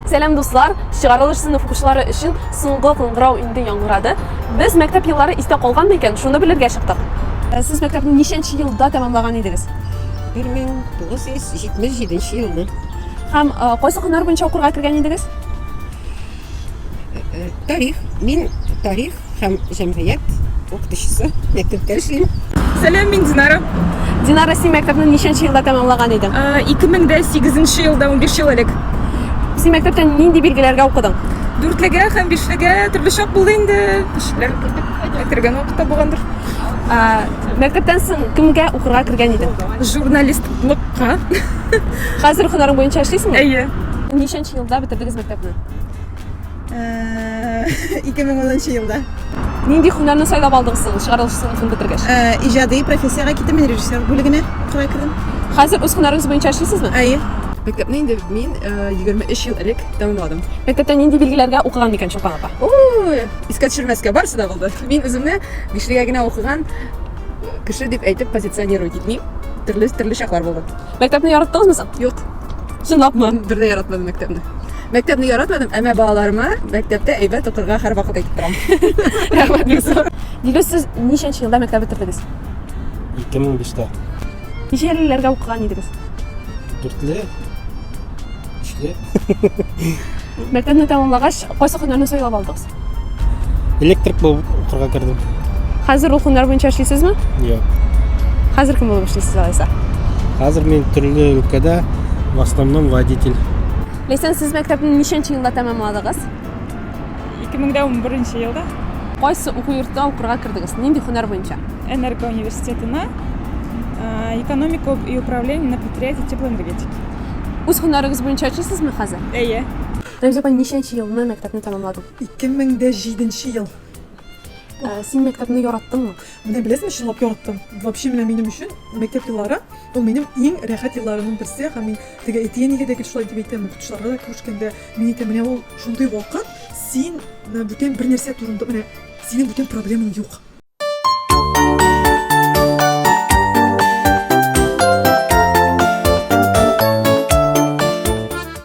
Сәлам дуслар, чыгарылыш сыйныф укучылары өчен соңгы кыңгырау инде яңгырады. Без мәктәп еллары истә калган микән? Шуны белергә чыктык. Сез мәктәпне ничәнче елда тәмамлаган идегез? 1977 елны. Һәм кайсы көннәр буенча укырга кергән идегез? Тарих. Мин тарих һәм җәмгыять укытучысы. Мәктәптә эшлим. Сәлам, мин Динара. Динара, син мәктәпне ничәнче елда тәмамлаган идең? 2008 елда 15 ел элек. Син мәктәптә нинди билгеләргә укыдың? 4-легә һәм 5-легә төрле чак булды инде. Кешеләр кергән вакытта булгандыр. Мәктәптән соң кемгә укырга кергән идең? Журналистлыкка. Хәзер һөнәрең буенча эшлисеңме? Әйе. Ничәнче елда бетердегез мәктәпне? 2010 елда. Нинди һөнәрне сайлап алдыгыз соң чыгарылыш сыйныфын бетергәч? Иҗади профессиягә киттем, мин режиссер бүлегенә кырга кирдем. Хәзер үз һөнәрегез буенча эшлисезме? Әйе. Мәктәпне инде мин 23 ел элек тәмамладым. Мәктәптә нинди билгеләргә укыган икән Чулпан апа? Искә төшермәскә барсы да булды. Мин үземне 5-легә генә укыган кеше дип әйтеп позиционировать итмим. Төрле чаклар булды. Мәктәпне яраттыгызмы соң? Юк, Чынлапмы? бер дә яратмадым мәктәпне. Мәктәпне яратмадым, әмма балаларыма мәктәптә әйбәт укырга һәрвакыт әйтеп торам. Рәхмәт бик зур. Дилүс, сез ничәнче елда мәктәп бетердегез? 2005-тә. Ничә елләргә укыган идегез? 4-ле, 3-ле. Мәктәпне тәмамлагач, кайсы һөнәрне сайлап алдыгыз? Электрик булып укырга кирдем. Хәзер ул һөнәр буенча эшлисезме? Юк. Хәзер кем булып эшлисез алайса? Хәзер мин төрле өлкәдә в основном водитель. Ләйсән, сез мәктәпне ничәнче елда тәмамладыгыз? 2011 елда Кайсы уку йортына укырга кирдегез? Нинди һөнәр буенча? Энерго университетына экономика и управление на предприятии теплоэнергетики. Үз һөнәрегез буенча эшлисезме хәзер? Әйе. Рәмзә апа, ничәнче елны мәктәпне тәмамладың? 2007 ел. Син мәктәпне яраттыңмы? Менә беләсезме, чынлап яраттым. Вообще менә минем өчен мәктәп еллары ул минем иң рәхәт елларымның берсе һәм мин теге әтиәнигә дә шулай дип әйтәм, укытучыларга да күрешкәндә мин әйтәм, менә ул шундый вакыт, син бүтән бер нәрсә турында, менә синең бүтән проблемаң юк.